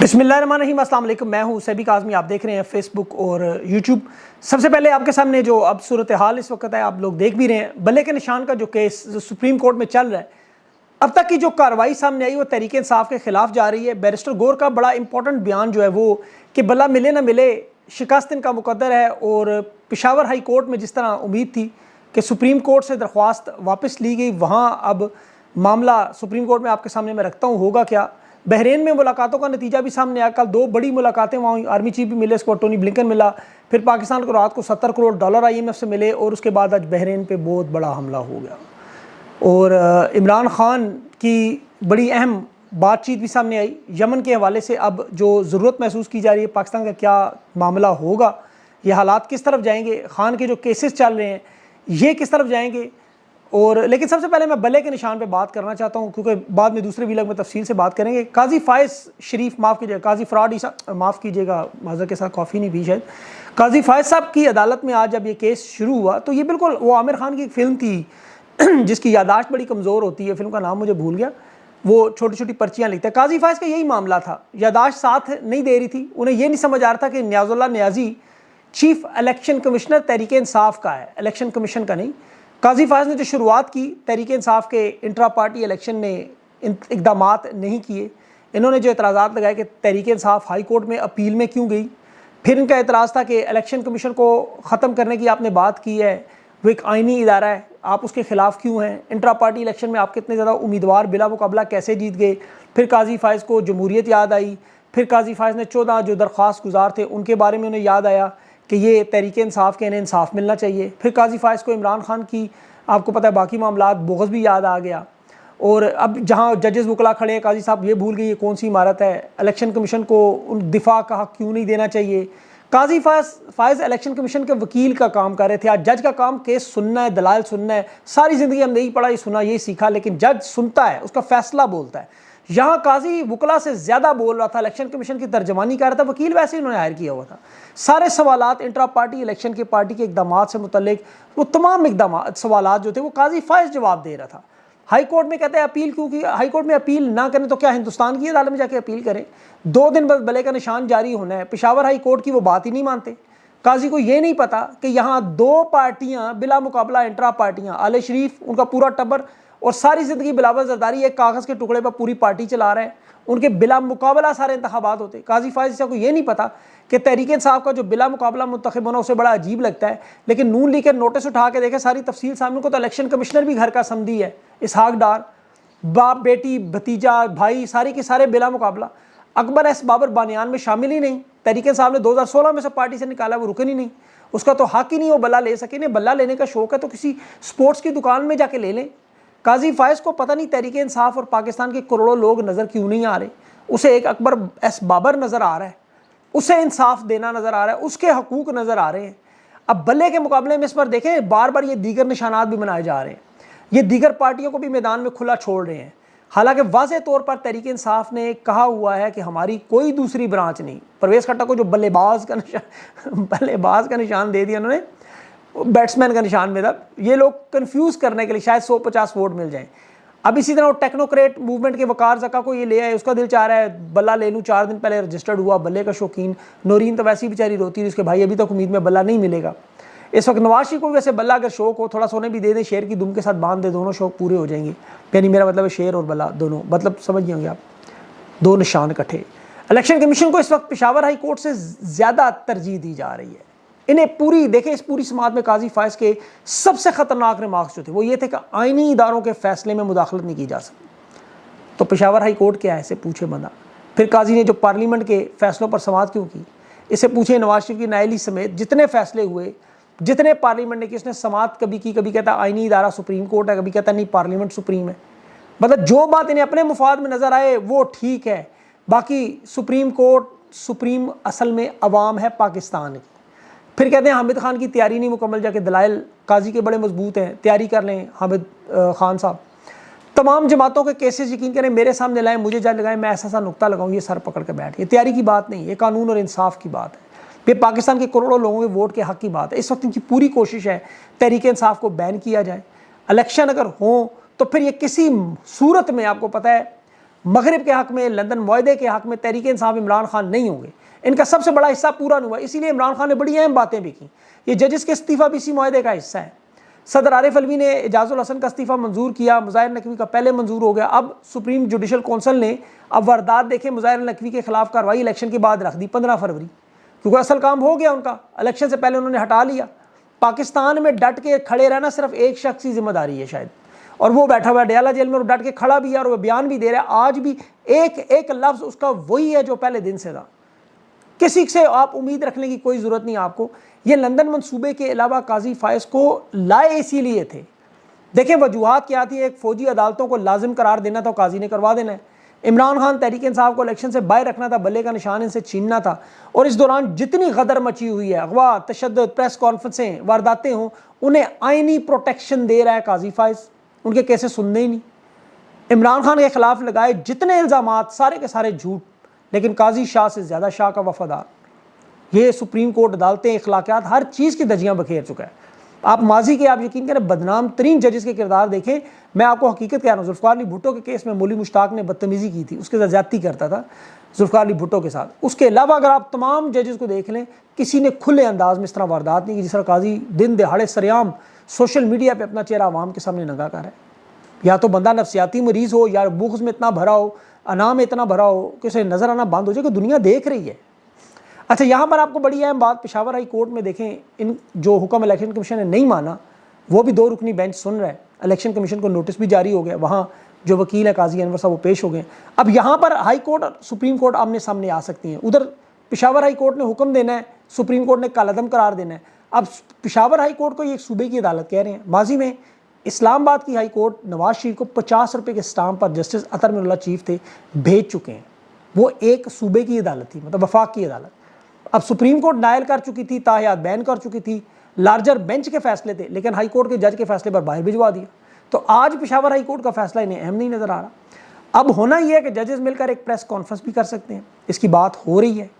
बिस्मिल्लाहिर्रहमानिर्रहीम, अस्सलाम वालेकुम। मैं हूं सैबिक आज़मी, आप देख रहे हैं फेसबुक और यूट्यूब। सबसे पहले आपके सामने जो अब सूरत हाल इस वक्त है, आप लोग देख भी रहे हैं। बल्ले के निशान का जो केस जो सुप्रीम कोर्ट में चल रहा है, अब तक की जो कार्रवाई सामने आई वो तहरीक इंसाफ के खिलाफ जा रही है। बैरिस्टर गौर का बड़ा इंपॉर्टेंट बयान जो है वो कि बल्ला मिले ना मिले, शिकस्त इनका मुकद्दर है। और पेशावर हाई कोर्ट में जिस तरह उम्मीद थी कि सुप्रीम कोर्ट से दरख्वास्त वापस ली गई, वहाँ अब मामला सुप्रीम कोर्ट में आपके सामने मैं रखता हूँ होगा क्या। बहरीन में मुलाकातों का नतीजा भी सामने आया। कल 2 बड़ी मुलाकातें वहाँ आर्मी चीफ भी मिले, इसको टोनी ब्लिंकन मिला, फिर पाकिस्तान को रात को $70 करोड़ IMF से मिले, और उसके बाद आज बहरीन पे बहुत बड़ा हमला हो गया। और इमरान खान की बड़ी अहम बातचीत भी सामने आई यमन के हवाले से। अब जो ज़रूरत महसूस की जा रही है पाकिस्तान का क्या मामला होगा, ये हालात किस तरफ जाएंगे, खान के जो केसेस चल रहे हैं ये किस तरफ जाएंगे। और लेकिन सबसे पहले मैं बल्ले के निशान पे बात करना चाहता हूँ, क्योंकि बाद में दूसरे वीलॉग में तफसील से बात करेंगे। काजी फायज शरीफ, माफ़ कीजिएगा, काजी फराड ईसा, माफ़ कीजिएगा, माज़र के साथ कॉफ़ी नहीं पी शायद। काजी फायज साहब की अदालत में आज जब ये केस शुरू हुआ तो ये बिल्कुल वो आमिर खान की एक फ़िल्म थी जिसकी यादाश्त बड़ी कमज़ोर होती है, फिल्म का नाम मुझे भूल गया, वो छोटी छोटी पर्चियाँ लिखता है। काजी फायज का यही मामला था, यादाश्त साथ नहीं दे रही थी। उन्हें ये नहीं समझ आ रहा था कि न्याजुल्लाह Niazi chief election commissioner Tehreek Insaf का है, इलेक्शन कमीशन का नहीं। काजी फायज ने जो शुरुआत की तहरीक इंसाफ के इंट्रा पार्टी इलेक्शन ने इकदामात नहीं किए। इन्होंने जो एतराज़ात लगाए कि तहरीक इंसाफ हाई कोर्ट में अपील में क्यों गई, फिर इनका एतराज़ था कि इलेक्शन कमीशन को ख़त्म करने की आपने बात की है, वो एक आइनी इदारा है, आप उसके ख़िलाफ़ क्यों हैं। इंट्रा पार्टी इलेक्शन में आप कितने ज़्यादा उम्मीदवार बिला मुकाबला कैसे जीत गए। फिर काजी फायज को जमहूरियत याद आई। फिर काजी फायज ने 14 जो दरख्वास्त गुजार थे उनके बारे में उन्हें याद आया कि ये तहरीक इंसाफ के इन्हें इंसाफ मिलना चाहिए। फिर काजी फायज को इमरान खान की, आपको पता है, बाकी मामलात बोगस भी याद आ गया। और अब जहाँ जजेस वकला खड़े हैं, काजी साहब ये भूल गए ये कौन सी इमारत है, इलेक्शन कमीशन को उन दिफा का हक क्यों नहीं देना चाहिए। काजी फायज इलेक्शन कमीशन के वकील का काम कर रहे थे। आज जज का काम केस सुनना है, दलाल सुनना है। सारी ज़िंदगी हम नहीं पढ़ा, ये सुना, ये सीखा, लेकिन जज सुनता है, उसका फैसला बोलता है। यहाँ काजी वकला से ज़्यादा बोल रहा था, इलेक्शन कमीशन की तर्जमानी कर रहा था, वकील वैसे ही उन्होंने हायर किया हुआ था। सारे सवालात इंट्रा पार्टी इलेक्शन के पार्टी के इकदाम से मुतल्लिक वो तमाम सवालात जो थे वो काजी फायज जवाब दे रहा था। हाई कोर्ट में कहते हैं अपील क्यों की, हाई कोर्ट में अपील ना करें तो क्या हिंदुस्तान की अदालत में जाके अपील करें। 2 दिन बाद बल्ले का निशान जारी होना है। पेशावर हाई कोर्ट की वो बात ही नहीं मानते। काजी को ये नहीं पता कि यहाँ 2 पार्टियाँ बिला मुकाबला इंट्रा पार्टियाँ, आले शरीफ उनका पूरा टब्बर और सारी ज़िंदगी बिलावल जरदारी एक कागज़ के टुकड़े पर पूरी पार्टी चला रहे हैं, उनके बिला मुकाबला सारे इंतखाबात होते। काजी फायज को ये नहीं पता कि तहरीक इंसाफ का जो बिला मुकाबला मुंतखब होना उसे बड़ा अजीब लगता है, लेकिन नून लीग के नोटिस उठा के देखे सारी तफसील सामने को, तो इलेक्शन कमिश्नर भी घर का समधी है, इसहाक डार, बाप बेटी भतीजा भाई सारे के सारे बिला मुकाबला। अकबर एस बाबर बानियान में शामिल ही नहीं। तहरीक इंसाफ ने 2016 में से पार्टी से निकाला, वो रुके ही नहीं, उसका तो हक ही नहीं वो बल्ला ले सके। नहीं, बल्ला लेने का शौक है तो किसी स्पोर्ट्स की दुकान में जाके ले लें। काजी फायज को पता नहीं तहरीक इंसाफ और पाकिस्तान के करोड़ों लोग नज़र क्यों नहीं आ रहे। उसे एक अकबर एस बाबर नज़र आ रहा है, उसे इंसाफ देना नज़र आ रहा है, उसके हकूक़ नज़र आ रहे हैं। अब बल्ले के मुकाबले में इस पर देखें बार बार ये दीगर निशानात भी बनाए जा रहे हैं, ये दीगर पार्टियों को भी मैदान में खुला छोड़ रहे हैं। हालांकि वाज़ेह तौर पर तहरीक इंसाफ ने कहा हुआ है कि हमारी कोई दूसरी ब्रांच नहीं। परवेज़ खट्टर को जो बल्लेबाज का निशान दे दिया उन्होंने, बैट्समैन का निशान में था, ये लोग कंफ्यूज करने के लिए शायद 150 वोट मिल जाएं। अब इसी तरह वो टेक्नोक्रेट मूवमेंट के वकार ज़का को ये ले आए, उसका दिल चाह रहा है बल्ला ले लूँ। 4 दिन पहले रजिस्टर्ड हुआ, बल्ले का शौकीन। नौरीन तो वैसी बेचारी रोती है, उसके भाई अभी तक उम्मीद में बल्ला नहीं मिलेगा। इस वक्त नवाज शरीफ को वैसे बल्ला अगर शौक हो, थोड़ा सोने भी दे दें, शेर की दुम के साथ बांध दे, दोनों शौक पूरे हो जाएंगे। यानी मेरा मतलब है शेर और बल्ला दोनों, मतलब समझ होंगे आप, 2 निशान इकट्ठे। इलेक्शन कमीशन को इस वक्त पेशावर हाई कोर्ट से ज़्यादा तरजीह दी जा रही है। इन्हें पूरी देखें, इस पूरी समात में काजी फायज के सबसे ख़तरनाक रिमार्क्स जो थे वो ये थे कि आइनी इदारों के फैसले में मुदाखलत नहीं की जा सकती। तो पेशावर हाई कोर्ट क्या है, इसे पूछे बंदा। फिर काजी ने जो पार्लियामेंट के फैसलों पर समात क्यों की, इसे पूछे नवाज शरीफ की नाअहली समेत जितने फैसले हुए, जितने पार्लियामेंट ने की, उसने समात कभी की, कभी कहता आइनी इदारा सुप्रीम कोर्ट है, कभी कहता नहीं पार्लियामेंट सुप्रीम है। मतलब जो बात इन्हें अपने मुफाद में नज़र आए वो ठीक है, बाकी सुप्रीम कोर्ट सुप्रीम असल में अवाम है पाकिस्तान की। फिर कहते हैं हामिद खान की तैयारी नहीं मुकम्मल, जाके दलाइल काजी के बड़े मजबूत हैं, तैयारी कर लें हामिद खान साहब। तमाम जमातों के केसेस यकीन करें मेरे सामने लाएं, मुझे जज लगाएं, मैं ऐसा नुक्ता लगाऊं, ये सर पकड़ के बैठ। ये तैयारी की बात नहीं, ये कानून और इंसाफ की बात है, ये पाकिस्तान के करोड़ों लोगों के वोट के हक की बात है। इस वक्त इनकी पूरी कोशिश है तहरीक इंसाफ को बैन किया जाए। इलेक्शन अगर हो तो फिर ये किसी सूरत में, आपको पता है मगरिब के हक़ में, लंदन मुआहदे के हक़ में तहरीक इंसाफ इमरान खान नहीं होंगे। इनका सबसे बड़ा हिस्सा पूरा नहीं हुआ, इसीलिए इमरान खान ने बड़ी अहम बातें भी की। ये जजेस के इस्तीफ़ा भी इसी मुआहदे का हिस्सा है। सदर आरिफ अलवी ने एजाजुल हसन का इस्तीफ़ा मंजूर किया, मुज़ाहिर नकवी का पहले मंजूर हो गया। अब सुप्रीम जुडिशल कौंसिल ने अब वारदात देखें मुज़ाहिर नकवी के खिलाफ कार्रवाई इलेक्शन के बाद रख दी 15 फरवरी, क्योंकि असल काम हो गया उनका, इलेक्शन से पहले उन्होंने हटा लिया। पाकिस्तान में डट के खड़े रहना सिर्फ एक शख्स की जिम्मेदारी है शायद, और वो बैठा हुआ है डयाला जेल में और डट के खड़ा भी है और वो बयान भी दे रहा है। आज भी एक एक लफ्ज़ उसका वही है जो पहले दिन से था। किसी से आप उम्मीद रखने की कोई ज़रूरत नहीं आपको। ये लंदन मंसूबे के अलावा काजी फायज़ को लाए इसीलिए थे। देखें वजूहात क्या थी, एक फ़ौजी अदालतों को लाजिम करार देना था, काजी ने करवा देना है। इमरान खान तहरीक इंसाफ को इलेक्शन से बाहर रखना था, बल्ले का निशान इनसे छीनना था। और इस दौरान जितनी गदर मची हुई है, अगवा, तशद्दुद, प्रेस कॉन्फ्रेंसें, वारदातें हों, उन्हें आइनी प्रोटेक्शन दे रहा है काजी फायज़। उनके केसेस सुनने ही नहीं। इमरान खान के खिलाफ लगाए जितने इल्ज़ामात सारे के सारे झूठ, लेकिन काजी शाह से ज़्यादा शाह का वफादार। ये सुप्रीम कोर्ट, अदालतें, अखलाकियात, हर चीज़ की धज्जियाँ बखेर चुका है। आप माजी के, आप यकीन करें, बदनाम तरीन जजेस के किरदार देखें। मैं आपको हकीकत कह रहा हूँ, जुल्फ़िकार अली भुट्टो के केस में मौलवी मुश्ताक ने बदतमीज़ी की थी, उसके साथ ज़्यादती करता था जुल्फ़िकार अली भुट्टो के साथ। उसके अलावा अगर आप तमाम जजेस को देख लें, किसी ने खुले अंदाज में इस तरह वारदात नहीं की जिस तरह काजी दिन दहाड़े सरेआम सोशल मीडिया पर अपना चेहरा आवाम के सामने नंगा कर है। या तो बंदा नफ्सियाती मरीज़ हो, या बुग़्ज़ में इतना भरा हो, अना में इतना भरा हो कि उसे नज़र आना बंद हो जाए कि दुनिया देख रही है। अच्छा, यहाँ पर आपको बड़ी अहम बात, पेशावर हाई कोर्ट में देखें, इन जो हुक्म इलेक्शन कमीशन ने नहीं माना, वो भी 2 रुकनी बेंच सुन रहा है। इलेक्शन कमीशन को नोटिस भी जारी हो गया, वहाँ जो वकील है काजी अनवर साहब वो पेश हो गए। अब यहाँ पर हाई कोर्ट और सुप्रीम कोर्ट आमने सामने आ सकती हैं। उधर पेशावर हाई कोर्ट ने हुक्म देना है, सुप्रीम कोर्ट ने कालअदम करार देना है। अब पेशावर हाई कोर्ट को ये एक सूबे की अदालत कह रहे हैं। माजी में इस्लामाबाद की हाई कोर्ट नवाज शरीफ को 50 रुपये के स्टाम्प पर जस्टिस अतर मिनुल्लाह चीफ थे भेज चुके हैं। वो एक सूबे की अदालत थी, मतलब वफाक की अदालत। अब सुप्रीम कोर्ट नायल कर चुकी थी, ताहयात बैन कर चुकी थी, लार्जर बेंच के फैसले थे, लेकिन हाई कोर्ट के जज के फैसले पर बाहर भिजवा दिया। तो आज पेशावर हाई कोर्ट का फैसला इन्हें अहम नहीं नज़र आ रहा। अब होना यह है कि जजेस मिलकर एक प्रेस कॉन्फ्रेंस भी कर सकते हैं, इसकी बात हो रही है।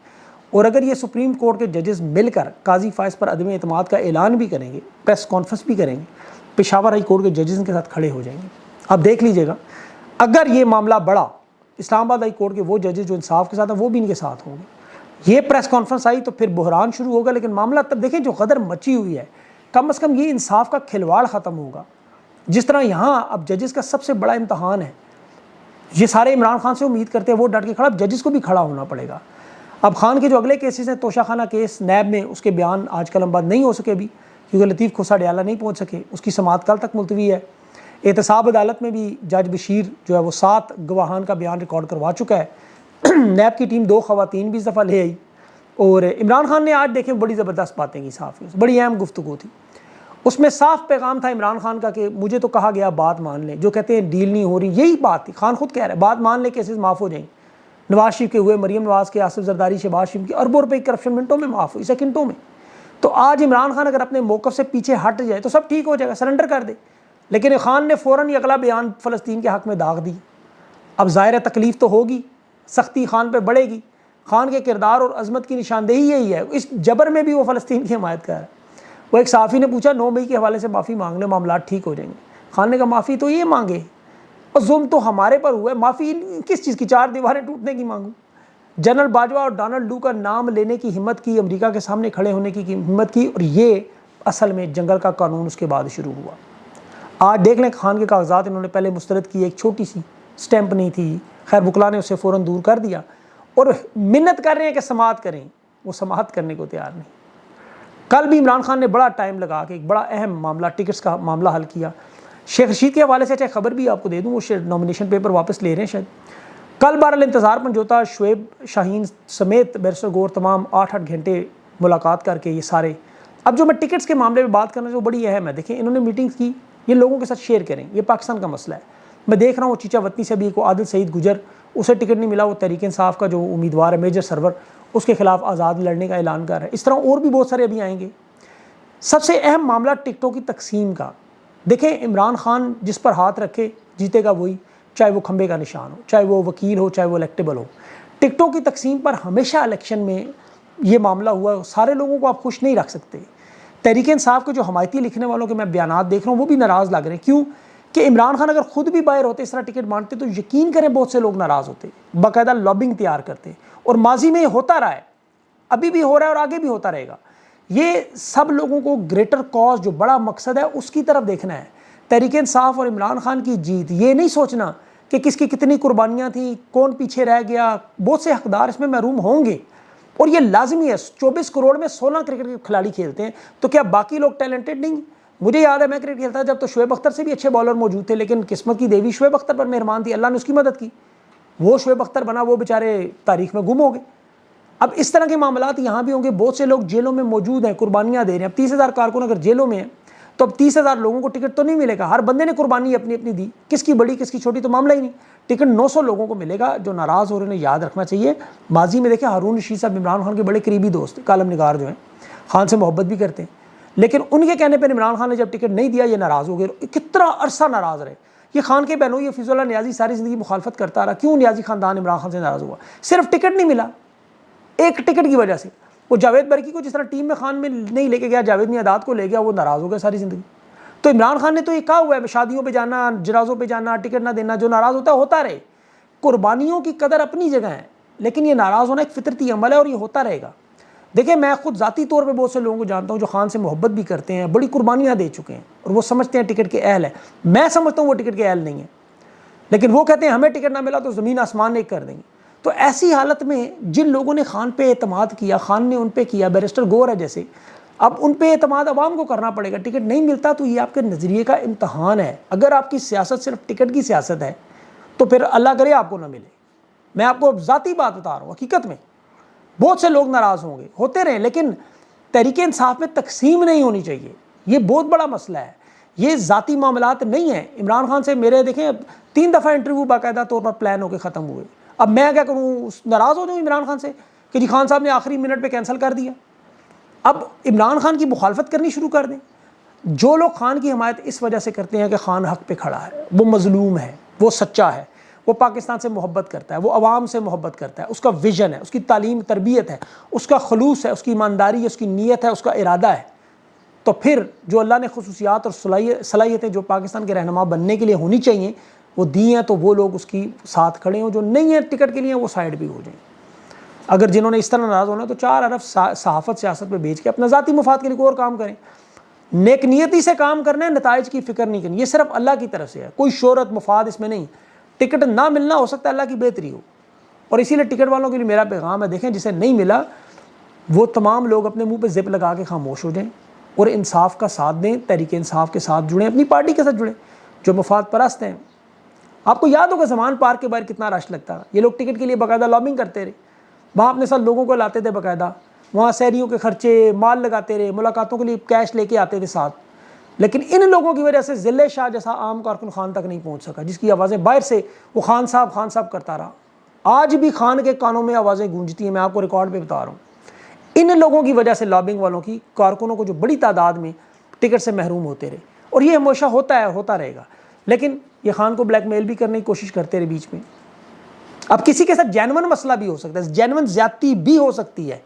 और अगर ये सुप्रीम कोर्ट के जजेस मिलकर काजी फायज़ पर अदम एतमाद का ऐलान भी करेंगे, प्रेस कॉन्फ्रेंस भी करेंगे, पेशावर हाई कोर्ट के जजेस के साथ खड़े हो जाएंगे। अब देख लीजिएगा, अगर ये मामला बढ़ा, इस्लामाबाद हाई कोर्ट के वो जजेस जो इंसाफ के साथ हैं वो भी इनके साथ होंगे। ये प्रेस कॉन्फ्रेंस आई तो फिर बहरान शुरू होगा, लेकिन मामला तब देखें जो कदर मची हुई है, कम से कम ये इंसाफ का खिलवाड़ ख़त्म होगा। जिस तरह यहाँ अब जजेस का सबसे बड़ा इम्तहान है, ये सारे इमरान खान से उम्मीद करते हैं वो डट के खड़ा, जजेस को भी खड़ा होना पड़ेगा। अब खान के जो अगले केसेस हैं, तोशा खाना केस नैब में, उसके बयान आज कलमबाद नहीं हो सके अभी, क्योंकि लतीफ़ खोसा डयाला नहीं पहुँच सके, उसकी समाअत कल तक मुलतवी है। एहतसाब अदालत में भी जज बशीर जो है वो 7 गवाहान का बयान रिकॉर्ड करवा चुका है। नैब की टीम 2 ख़वातीन भी इस दफ़ा ले आई। और इमरान खान ने आज देखें बड़ी ज़बरदस्त बातें की, साफ़ बड़ी अहम गुफ्तगू थी। उसमें साफ पैगाम था इमरान खान का कि मुझे तो कहा गया बात मान लें, जो कहते हैं डील नहीं हो रही, यही बात थी। खान खुद कह रहा है बात मान लें, केसेस माफ़ हो जाएंगे। नवाज शरीफ के हुए, मरीम नवाज के, आसिफ जरदारी, शहबाज शरीफ की अरबों रुपये की करप्शन मिनटों में माफ़ हुई, सेकंडों में। तो आज इमरान खान अगर अपने मौक़िफ़ से पीछे हट जाए तो सब ठीक हो जाएगा, सरेंडर कर दे। लेकिन खान ने फ़ौरन ही अगला बयान फ़लस्तीन के हक़ में दाग दी। अब ज़ाहिर तकलीफ़ तो होगी, सख्ती खान पर बढ़ेगी। खान के किरदार और अजमत की निशानदेही यही है। इस जबर में भी वो फ़लस्तीन की हिमायत कर रहा है। वो एक साफ़ी ने पूछा 9 मई के हवाले से माफ़ी मांग ले, मामला ठीक हो जाएंगे। खान ने कहा माफ़ी तो ये मांगे, और जुल्म तो हमारे पर हुआ है, माफ़ी किस चीज़ की, 4 दीवारें टूटने की मांगूँ। जनरल बाजवा और डोनाल्ड लू का नाम लेने की हिम्मत की, अमेरिका के सामने खड़े होने की हिम्मत की, और ये असल में जंगल का कानून उसके बाद शुरू हुआ। आज देख लें खान के कागजात इन्होंने पहले मुस्तरद किए, एक छोटी सी स्टैंप नहीं थी, खैर वकला ने उसे फ़ौरन दूर कर दिया, और मिन्नत कर रहे हैं कि समाअत करें, वो समाअत करने को तैयार नहीं। कल भी इमरान खान ने बड़ा टाइम लगा के एक बड़ा अहम मामला, टिकट्स का मामला हल किया। शेख रशीद के हवाले से चाहे खबर भी आपको दे दूँ, वो नॉमिनेशन पेपर वापस ले रहे हैं शायद। कल बहरहाल इंतज़ार पंजोता, शुएब शाहीन समेत बैरिस्टर गौर तमाम 8-8 घंटे मुलाकात करके ये सारे, अब जो मैं टिकट्स के मामले में बात करना जो बड़ी अहम है, देखें इन्होंने मीटिंग्स की, ये लोगों के साथ शेयर करें, ये पाकिस्तान का मसला है। मैं देख रहा हूँ चीचा वतनी से भी को आदिल सईद गुजर, उसे टिकट नहीं मिला, वो तहरीक इंसाफ का जो उम्मीदवार है मेजर सरवर, उसके खिलाफ आज़ाद लड़ने का ऐलान कर रहा है। इस तरह और भी बहुत सारे अभी आएंगे। सबसे अहम मामला टिकटों की तकसीम का। देखें इमरान खान जिस पर हाथ रखे जीतेगा वही, चाहे वो खंबे का निशान हो, चाहे वो वकील हो, चाहे वो इलेक्टेबल हो। टिकटों की तकसीम पर हमेशा इलेक्शन में ये मामला हुआ, सारे लोगों को आप खुश नहीं रख सकते। तहरीक इंसाफ के जो हमायती लिखने वालों के मैं बयानात देख रहा हूँ वो भी नाराज़ लग रहे हैं। क्यों कि इमरान खान अगर खुद भी बाहर होते, इस तरह टिकट बांटते, तो यकीन करें बहुत से लोग नाराज़ होते, बाकायदा लॉबिंग तैयार करते। और माजी में होता रहा है, अभी भी हो रहा है और आगे भी होता रहेगा। ये सब लोगों को ग्रेटर कॉज, जो बड़ा मकसद है, उसकी तरफ देखना है। तहरीक इंसाफ और इमरान खान की जीत, ये नहीं सोचना कि किसकी कितनी कुर्बानियाँ थी, कौन पीछे रह गया। बहुत से हकदार इसमें महरूम होंगे और ये लाजमी है। 24 करोड़ में 16 क्रिकेट के खिलाड़ी खेलते हैं, तो क्या बाकी लोग टैलेंटेड नहीं? मुझे याद है मैं क्रिकेट खेलता जब, तो शुएब अख्तर से भी अच्छे बॉलर मौजूद थे, लेकिन किस्मत की देवी शुएब अख्तर पर मेहरबान थी, अल्लाह ने उसकी मदद की, वो शुएब अख्तर बना, वो बेचारे तारीख में गुम हो गए। अब इस तरह के मामलात यहाँ भी होंगे। बहुत से लोग जेलों में मौजूद हैं, कुर्बानियाँ दे रहे हैं। अब 30,000 कारकुन अगर जेलों में हैं, तो अब 30,000 लोगों को टिकट तो नहीं मिलेगा। हर बंदे ने कुर्बानी अपनी अपनी दी, किसकी बड़ी किसकी छोटी तो मामला ही नहीं। टिकट 900 लोगों को मिलेगा। जो नाराज़ हो रहे हैं, याद रखना चाहिए, माजी में देखें हारून रशीद साहब इमरान खान के बड़े करीबी दोस्त, कालम निगार जो हैं, खान से मोहब्बत भी करते हैं, लेकिन उनके कहने पर इमरान खान ने जब टिकट नहीं दिया, ये नाराज़ हो गए। कितना अरसा नाराज़ रहे ये खान के बहनों। ये फिज़ुल्लाह नियाज़ी सारी ज़िंदगी मुखालफत करता रहा, क्यों नियाज़ी ख़ानदान इमरान खान से नाराज़ हुआ? सिर्फ टिकट नहीं मिला, एक टिकट की वजह से। वो जावेद बरकी को जिस तरह टीम में खान में नहीं लेके गया, जावेद मियादाद को ले गया, वो नाराज़ हो गया सारी ज़िंदगी। तो इमरान खान ने तो ये कहा हुआ है, शादियों पे जाना, जनाजों पे जाना, टिकट ना देना, जो नाराज़ होता रहे। कुर्बानियों की कदर अपनी जगह है, लेकिन ये नाराज़ होना एक फितरती अमल है और ये होता रहेगा। देखिए, मैं खुद ज़ाती तौर पे बहुत से लोगों को जानता हूँ जो खान से मोहब्बत भी करते हैं, बड़ी कुर्बानियाँ दे चुके हैं, और वो समझते हैं टिकट के अहल है। मैं समझता हूँ वो टिकट के अहल नहीं है, लेकिन वो कहते हैं हमें टिकट ना मिला तो ज़मीन आसमान एक कर देंगे। तो ऐसी हालत में जिन लोगों ने खान पे एतमाद किया, खान ने उन पे किया, बैरिस्टर गौर है जैसे, अब उन पे एतमाद अवाम को करना पड़ेगा। टिकट नहीं मिलता तो ये आपके नज़रिए का इम्तहान है। अगर आपकी सियासत सिर्फ टिकट की सियासत है, तो फिर अल्लाह करे आपको ना मिले। मैं आपको ज़ाती बात बता रहा हूँ, हकीकत में बहुत से लोग नाराज़ होंगे, होते रहें, लेकिन तहरीक इंसाफ में तकसीम नहीं होनी चाहिए। ये बहुत बड़ा मसला है, ये ज़ाती मामलात नहीं है। इमरान खान से मेरे देखें 3 दफ़ा इंटरव्यू बाकायदा तौर पर प्लान होकर ख़त्म हुए। अब मैं क्या करूँ, नाराज़ हो जाऊँ इमरान खान से कि जी खान साहब ने आखिरी मिनट पे कैंसिल कर दिया। अब इमरान खान की मुखालफत करनी शुरू कर दें। जो लोग खान की हमायत इस वजह से करते हैं कि खान हक़ पे खड़ा है, वो मज़लूम है, वो सच्चा है, वो पाकिस्तान से मोहब्बत करता है, वो अवाम से मोहब्बत करता है, उसका विजन है, उसकी तालीम तरबियत है, उसका खलूस है, उसकी ईमानदारी है, उसकी नीयत है, उसका इरादा है, तो फिर जो अल्लाह ने खुसूसियात और सलाहियतें जो पाकिस्तान के रहनुमा बनने के लिए होनी चाहिए वो दी हैं, तो वो लोग उसकी साथ खड़े हों। जो नहीं है टिकट के लिए वो साइड भी हो जाएं। अगर जिन्होंने इस तरह नाराज़ होना है तो 4 अरब सहाफ़त सियासत पे बेच के अपना ज़ाती मुफाद के लिए कोई और काम करें। नेक नियति से काम करना है, नताइज की फ़िक्र नहीं करनी। ये सिर्फ अल्लाह की तरफ से है, कोई शोहरत मुफाद इसमें नहीं। टिकट ना मिलना हो सकता है अल्लाह की बेहतरी हो, और इसीलिए टिकट वालों के लिए मेरा पैगाम है, देखें जिसे नहीं मिला वो तमाम लोग अपने मुंह पे जिप लगा के खामोश हो जाएं और इंसाफ का साथ दें, तहरीक इंसाफ के साथ जुड़ें, अपनी पार्टी के साथ जुड़ें जो मुफाद परस्त हैं। आपको याद होगा ज़मान पार्क के बाहर कितना रश लगता है, ये लोग टिकट के लिए बाकायदा लॉबिंग करते रहे, वहाँ अपने साथ लोगों को लाते थे बाकायदा, वहाँ सहरियों के खर्चे माल लगाते रहे, मुलाकातों के लिए कैश लेके आते थे साथ। लेकिन इन लोगों की वजह से ज़िले शाह जैसा आम कारकुन खान तक नहीं पहुँच सका, जिसकी आवाज़ें बाहर से वो खान साहब करता रहा। आज भी खान के कानों में आवाज़ें गूंजती हैं, मैं आपको रिकॉर्ड पे बता रहा हूँ। इन लोगों की वजह से, लॉबिंग वालों की, कारकुनों को जो बड़ी तादाद में टिकट से महरूम होते रहे, और ये हमेशा होता है, होता रहेगा। लेकिन ये खान को ब्लैकमेल भी करने की कोशिश करते रहे बीच में। अब किसी के साथ जेन्युइन मसला भी हो सकता है, जेन्युइन ज़्यादती भी हो सकती है,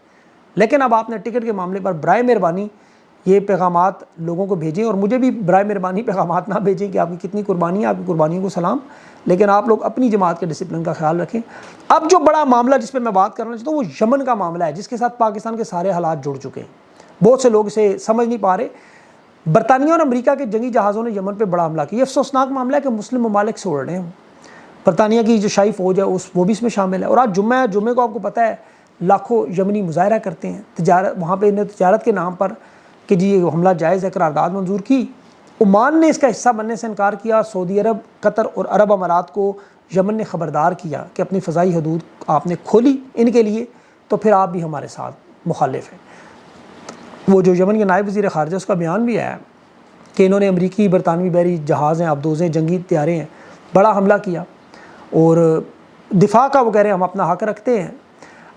लेकिन अब आपने टिकट के मामले पर बराए मेहरबानी ये पैगामात लोगों को भेजें, और मुझे भी बराए मेहरबानी पैगामात ना भेजें कि आपकी कितनी कुर्बानी है, आपकी कुर्बानियों को सलाम, लेकिन आप लोग अपनी जमात के डिसिप्लिन का ख्याल रखें। अब जो बड़ा मामला जिस पर मैं बात करना चाहता हूँ वो यमन का मामला है, जिसके साथ पाकिस्तान के सारे हालात जुड़ चुके हैं। बहुत से लोग इसे समझ नहीं पा रहे। बरतानिया और अमरीका के जंगी जहाज़ों ने यमन पर बड़ा हमला किया। अफसोसनाक मामला है कि मुस्लिम ममालिक से उड़ रहे हैं। बरतानिया की जो शाही फ़ौज है वो भी इसमें शामिल है। और आज जुम्मा है, जुम्मे को आपको पता है लाखों यमनी मुजाहरा करते हैं तिजारत, वहाँ पर इन्हें तिजारत के नाम पर कि जी ये हमला जायज़ है, करारदाद मंजूर की। ओमान ने इसका हिस्सा बनने से इनकार किया। सऊदी अरब, कतर और अरब अमारात को यमन ने ख़बरदार किया कि अपनी फ़ज़ाई हदूद आपने खोली इनके लिए, तो फिर आप भी हमारे साथ मुखालिफ हैं। वो जो यमन के नायब वज़ीर ख़ारिजा, उसका बयान भी आया कि इन्होंने अमरीकी बरतानवी बहरी जहाज़ हैं, आबदोज़ें, जंगी तैयारे हैं, बड़ा हमला किया और दिफा का वो कह रहे हैं हम अपना हक़ रखते हैं।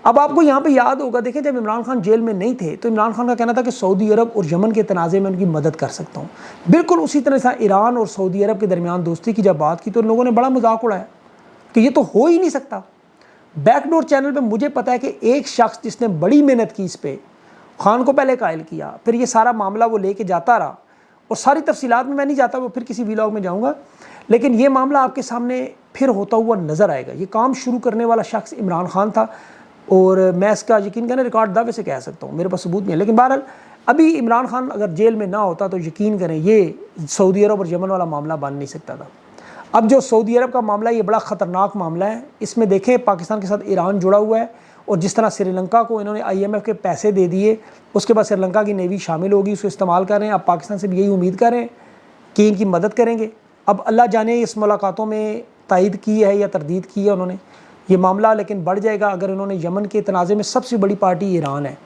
अब आपको यहाँ पे याद होगा, देखिए जब इमरान खान जेल में नहीं थे तो इमरान खान का कहना था कि सऊदी अरब और यमन के तनाज़े में उनकी मदद कर सकता हूँ। बिल्कुल उसी तरह से ईरान और सऊदी अरब के दरमियान दोस्ती की जब बात की तो उन लोगों ने बड़ा मजाक उड़ाया कि ये तो हो ही नहीं सकता। बैकडोर चैनल पर मुझे पता है कि एक शख्स जिसने बड़ी मेहनत की इस पर, खान को पहले कायल किया, फिर ये सारा मामला वो लेके जाता रहा और सारी तफसीलात में मैं नहीं जाता, वो फिर किसी वीलॉग में जाऊँगा। लेकिन ये मामला आपके सामने फिर होता हुआ नज़र आएगा। ये काम शुरू करने वाला शख्स इमरान खान था, और मैं इसका यकीन करें रिकॉर्ड दावे से कह सकता हूँ, मेरे पास सबूत नहीं है। लेकिन बहरहाल अभी इमरान खान अगर जेल में ना होता तो यकीन करें ये सऊदी अरब और यमन वाला मामला बन नहीं सकता था। अब जो सऊदी अरब का मामला, ये बड़ा ख़तरनाक मामला है। इसमें देखें पाकिस्तान के साथ ईरान जुड़ा हुआ है, और जिस तरह श्रीलंका को इन्होंने IMF के पैसे दे दिए, उसके बाद श्रीलंका की नेवी शामिल होगी, उसको इस्तेमाल कर रहे हैं। अब पाकिस्तान से भी यही उम्मीद कर रहे हैं कि इनकी मदद करेंगे। अब अल्लाह जाने इस मुलाकातों में तायद की है या तरदीद की है उन्होंने, ये मामला लेकिन बढ़ जाएगा अगर इन्होंने यमन के तनाज़े में सबसे बड़ी पार्टी ईरान है,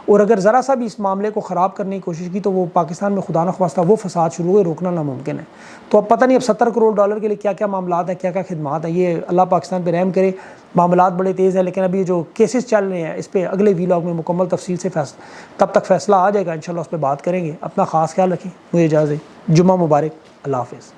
और अगर ज़रा सा भी इस मामले को ख़राब करने की कोशिश की तो वो पाकिस्तान में खुदा न ख्वास्ता वो फसाद शुरू हुए, रोकना नामुमकिन है। तो अब पता नहीं अब 70 करोड़ डॉलर के लिए क्या क्या मामलात हैं, क्या क्या खिदमात हैं। ये अल्लाह पाकिस्तान पे रहम करे, मामलात बड़े तेज़ हैं। लेकिन अभी जो केसेस चल रहे हैं इस पर अगले वीलॉग में मुकम्मल तफसील से तब तक फ़ैसला आ जाएगा, इंशाल्लाह उस पर बात करेंगे। अपना ख़ास ख्याल रखें, मुझे इजाज़त, जुम्मा मुबारक, अल्लाह हाफ़िज़।